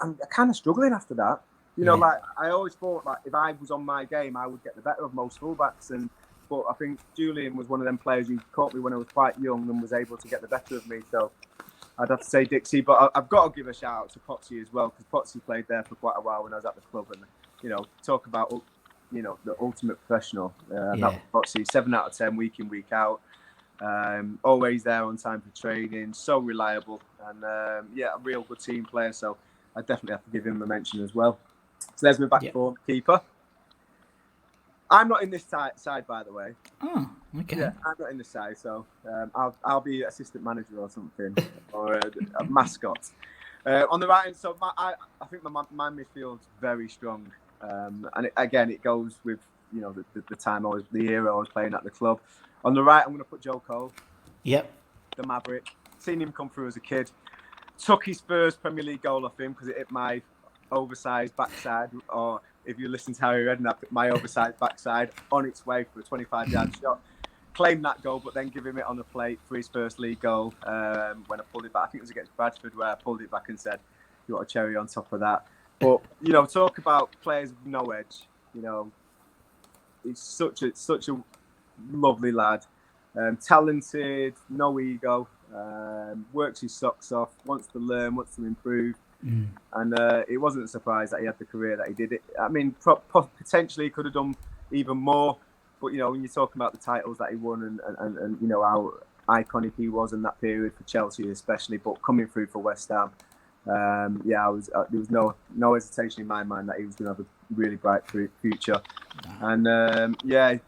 I'm kind of struggling after that. Like I always thought, like if I was on my game, I would get the better of most fullbacks. But I think Julian was one of them players who caught me when I was quite young and was able to get the better of me. So I'd have to say Dixie. But I've got to give a shout out to Potsy as well, because Potsy played there for quite a while when I was at the club. And talk about the ultimate professional. That was Potsy, 7 out of 10, week in, week out. Always there on time for training, so reliable, and a real good team player. So I definitely have to give him a mention as well. So there's my back four keeper. I'm not in this side, by the way. Oh, okay. Yeah, I'm not in this side, so I'll be assistant manager or something, or a mascot. On the right hand, so I think my midfield's very strong, and it goes with the time the era I was playing at the club. On the right, I'm going to put Joe Cole. Yep. The Maverick. Seen him come through as a kid. Took his first Premier League goal off him because it hit my oversized backside, or if you listen to Harry Redknapp, my oversized backside on its way for a 25-yard shot. claim that goal, but then give him it on the plate for his first league goal when I pulled it back. I think it was against Bradford where I pulled it back and said, you want a cherry on top of that. But, talk about players with no edge. He's such a lovely lad. Talented, no ego, works his socks off, wants to learn, wants to improve. And it wasn't a surprise that he had the career that he did. I mean, potentially he could have done even more. But, when you're talking about the titles that he won and how iconic he was in that period for Chelsea especially, but coming through for West Ham, there was no hesitation in my mind that he was going to have a really bright future. And,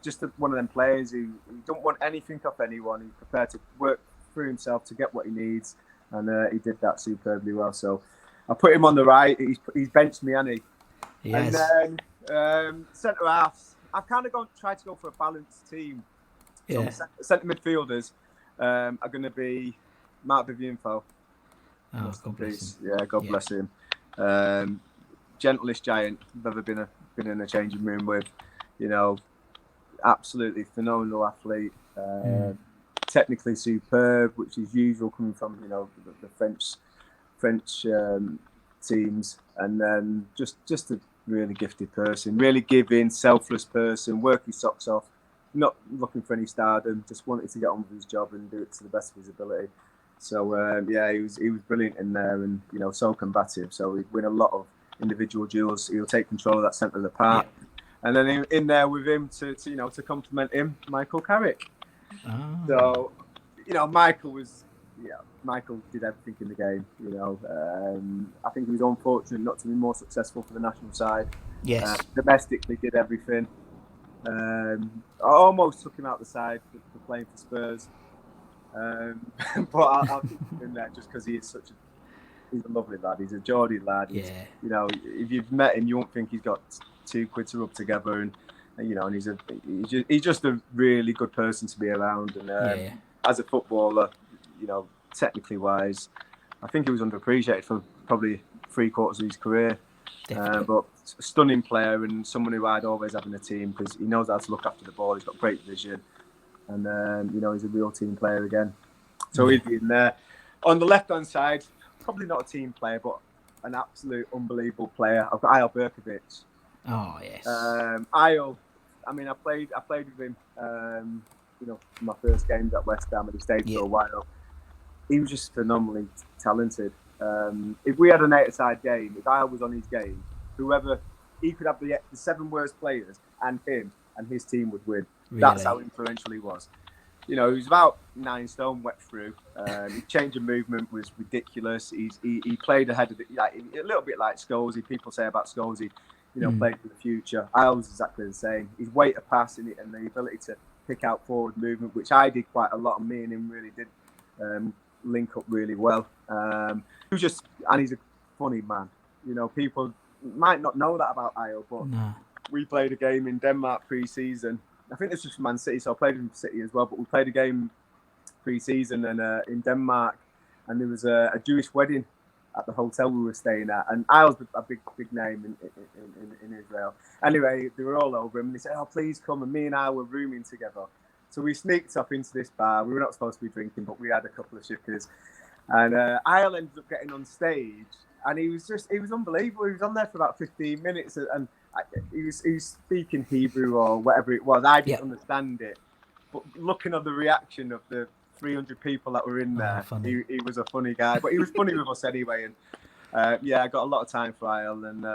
just one of them players who don't want anything off anyone. He's prepared to work through himself to get what he needs. And he did that superbly well. So I put him on the right. He's benched me, hasn't he? Yes. And then centre-halves. I've kind of tried to go for a balanced team. Yeah. So centre midfielders are going to be Mark Vivianfo. Oh, God bless him. Yeah, God bless him. Gentlest giant I've ever been in a changing room with. Absolutely phenomenal athlete. Technically superb, which is usual coming from the French teams, and then just a really gifted person, really giving, selfless person, work his socks off, not looking for any stardom, just wanted to get on with his job and do it to the best of his ability. So he was brilliant in there, and so combative. So he'd win a lot of individual duels. He'll take control of that centre of the park, and then in there with him to complement him, Michael Carrick. So Michael did everything in the game. I think he was unfortunate not to be more successful for the national side. Yes. Domestically did everything. I almost took him out the side for playing for Spurs. But I'll keep him in there just because he's a lovely lad. He's a Geordie lad. If you've met him, you won't think he's got two quid to rub together, and he's just a really good person to be around. And as a footballer, technically wise, I think he was underappreciated for probably 3/4 of his career. But stunning player and someone who I'd always have in the team because he knows how to look after the ball. He's got great vision, and he's a real team player again. So he'd be in there. On the left-hand side, probably not a team player, but an absolute unbelievable player. I've got Eyal Berkovic. Oh yes. Eyal. I mean, I played with him. For my first games at West Ham, and he stayed for a while. He was just phenomenally talented. If we had an 8-a-side game, if Eyal was on his game, he could have the 7 worst players, and him and his team would win. Really? That's how influential he was. He was about 9 stone wet through. His change of movement was ridiculous. He played ahead of it, a little bit like Scholesy. People say about Scholesy, played for the future. Eyal was exactly the same. His weight of passing and the ability to pick out forward movement, which I did quite a lot, and me and him really did link up really well. He's a funny man. People might not know that about Eyal, but we played a game in Denmark pre-season. I think this was for Man City, so I played in City as well. But we played a game pre-season and in Denmark, and there was a Jewish wedding at the hotel we were staying at, and Eyal's a big name in Israel. Anyway, they were all over him, and they said, "Oh, please come." And me and Eyal were rooming together, so we sneaked up into this bar. We were not supposed to be drinking, but we had a couple of shippers, and Eyal ended up getting on stage, and he was unbelievable. He was on there for about 15 minutes, and he was speaking Hebrew or whatever it was. I didn't understand it, but looking at the reaction of the 300 people that were in there, he was a funny guy, but he was funny with us anyway. And I got a lot of time for Eyal, and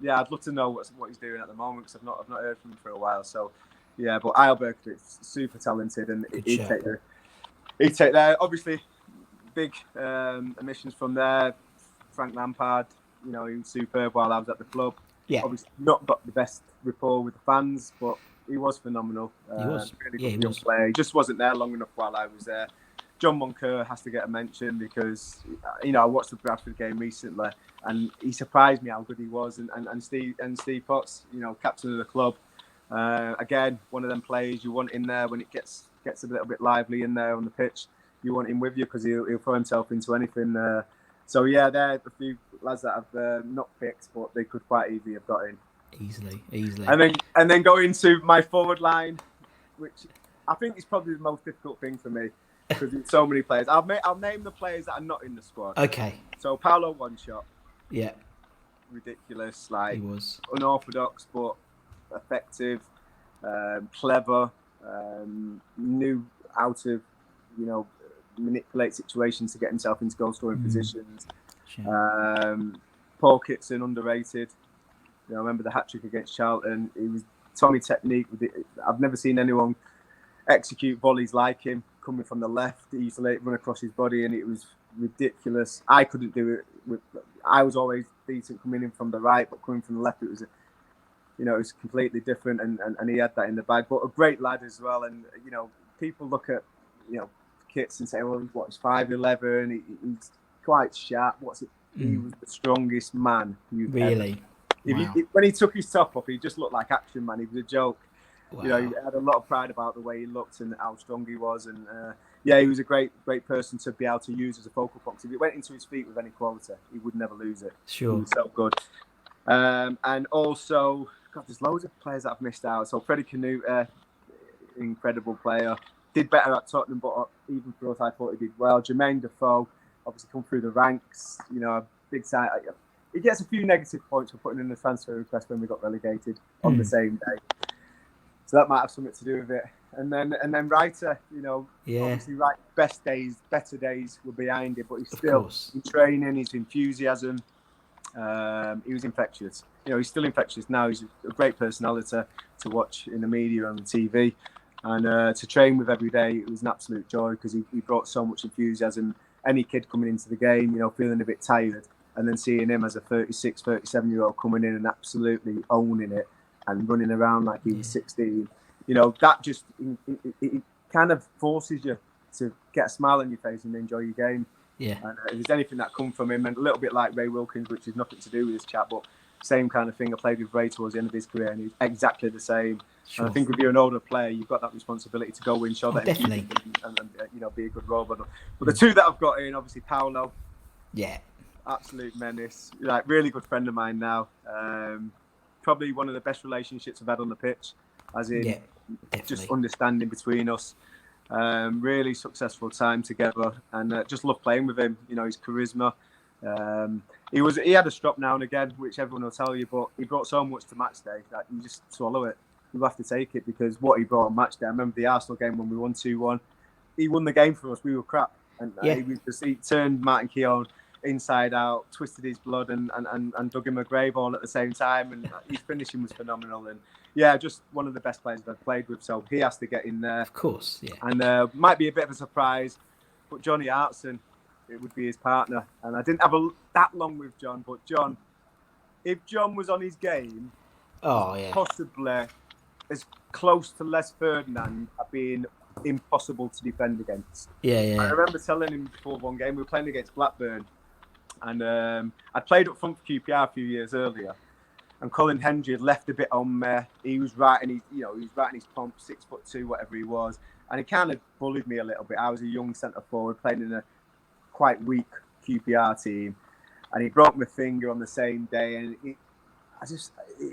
I'd love to know what he's doing at the moment because I've not heard from him for a while. So but Eyal Berkovic, super talented, and he'd take there. Obviously, big emissions from there. Frank Lampard, he was superb while I was at the club. Yeah, obviously not got the best rapport with the fans, but he was phenomenal. He was really good young player. He just wasn't there long enough while I was there. John Moncur has to get a mention because I watched the Bradford game recently, and he surprised me how good he was. And Steve Potts, captain of the club, again one of them players you want in there when it gets a little bit lively in there on the pitch. You want him with you because he'll throw himself into anything. They're a few lads that I've not picked, but they could quite easily have got in. Easily. And then go into my forward line, which I think it's probably the most difficult thing for me because there's so many players. I'll name the players that are not in the squad. Okay. So Paolo one shot. Yeah. Ridiculous, like He was unorthodox but effective, clever, knew how to, manipulate situations to get himself into goal scoring positions. Sure. Paul Kitson, underrated. I remember the hat trick against Charlton. He was Tommy technique with it. I've never seen anyone execute volleys like him coming from the left. He used to let it run across his body, and it was ridiculous. I couldn't do it. I was always decent coming in from the right, but coming from the left, it was, it was completely different. And he had that in the bag. But a great lad as well. And people look at Kits and say, well, he's 5'11". He's quite sharp. He was the strongest man you've really. Wow. When he took his top off, he just looked like Action Man. He was a joke. Wow. He had a lot of pride about the way he looked and how strong he was. And he was a great person to be able to use as a focal point. If he went into his feet with any quality, he would never lose it. Sure. He was so good. And also, God, there's loads of players that I've missed out. So Freddie Canuta, incredible player. Did better at Tottenham, but even for us, I thought he did well. Jermaine Defoe, obviously come through the ranks. Big side. He gets a few negative points for putting in the transfer request when we got relegated on the same day. So that might have something to do with it. And then Reiter, obviously better days were behind it, but he's still in training, his enthusiasm. He was infectious. He's still infectious now. He's a great personality to watch in the media and the TV. And to train with every day, it was an absolute joy because he brought so much enthusiasm. Any kid coming into the game, feeling a bit tired, and then seeing him as a 36, 37-year-old coming in and absolutely owning it and running around like he was 16, that just it kind of forces you to get a smile on your face and enjoy your game. Yeah. And if there's anything that come from him, and a little bit like Ray Wilkins, which has nothing to do with this chat, but same kind of thing. I played with Ray towards the end of his career, and he's exactly the same. Sure. And I think if you're an older player, you've got that responsibility to go and show that definitely, and be a good role model. But the two that I've got in, obviously Paolo, absolute menace, like really good friend of mine now. Probably one of the best relationships I've had on the pitch, as in just understanding between us. Really successful time together, and just love playing with him. His charisma. He had a strop now and again, which everyone will tell you, but he brought so much to match day that you just swallow it. You have to take it because what he brought on match day. I remember the Arsenal game when we won 2-1. He won the game for us. We were crap, and he turned Martin Keown inside out, twisted his blood, and dug him a grave all at the same time. And his finishing was phenomenal. And just one of the best players I've played with. So he has to get in there, of course. Yeah, and might be a bit of a surprise, but Johnny Hartson, it would be his partner. And I didn't have that long with John, but John, if John was on his game, possibly as close to Les Ferdinand at being impossible to defend against. Yeah. I remember telling him before one game, we were playing against Blackburn, and I played up front for QPR a few years earlier, and Colin Hendry had left a bit on me. He was writing his pomp, 6'2", whatever he was, and he kind of bullied me a little bit. I was a young centre forward playing in a quite weak QPR team, and he broke my finger on the same day, and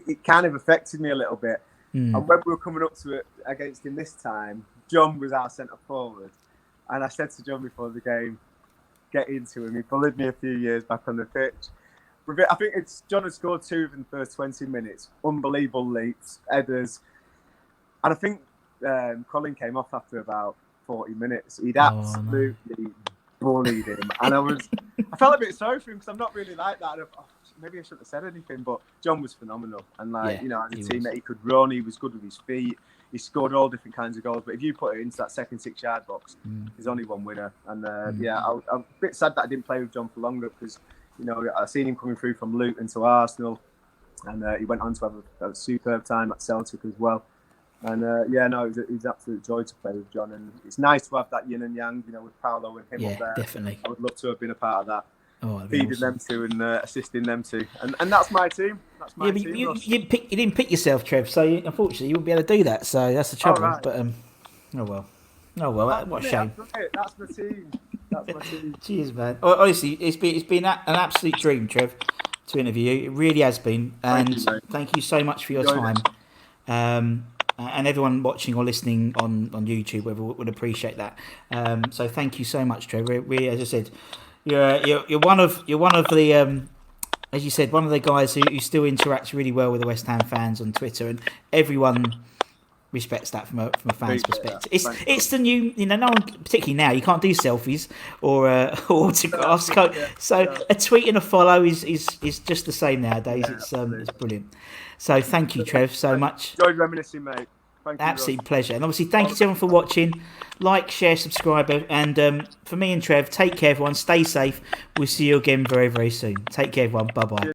it kind of affected me a little bit. And when we were coming up to it against him this time, John was our centre forward, and I said to John before the game, get into him. He bullied me a few years back on the pitch. I think John had scored 2 in the first 20 minutes, unbelievable leaps, headers, and I think Colin came off after about 40 minutes. He'd absolutely bullied him, and I felt a bit sorry for him because I'm not really like that. Maybe I shouldn't have said anything, but John was phenomenal. And as a teammate, he could run, he was good with his feet, he scored all different kinds of goals. But if you put it into that second 6-yard box, there's only one winner. And I'm a bit sad that I didn't play with John for longer because, I've seen him coming through from Luton to Arsenal, and he went on to have a superb time at Celtic as well. And it was an absolute joy to play with John. And it's nice to have that yin and yang, with Paolo and him up there. Definitely. I would love to have been a part of that. Feeding them to and assisting them to, and that's my team. That's my team. You didn't pick yourself, Trev. So unfortunately, you wouldn't be able to do that. So that's the trouble. Right. But oh well, what a shame. That's my team. That's my team. Cheers, man. Honestly, it's been an absolute dream, Trev, to interview you. It really has been, and thank you so much for your time. and everyone watching or listening on YouTube would appreciate that. So thank you so much, Trevor. We, as I said, you're one of the as you said, one of the guys who still interacts really well with the West Ham fans on Twitter, and everyone respects that from a fan's perspective. It's the new, no one, particularly now, you can't do selfies or autographs. A tweet and a follow is just the same nowadays. It's brilliant. So thank you, Trev, so much. Enjoyed reminiscing, mate. Thank you, absolute pleasure. And obviously, thank you to everyone for watching. Like, share, subscribe, and for me and Trev, take care, everyone. Stay safe. We'll see you again very, very soon. Take care, everyone. Bye bye.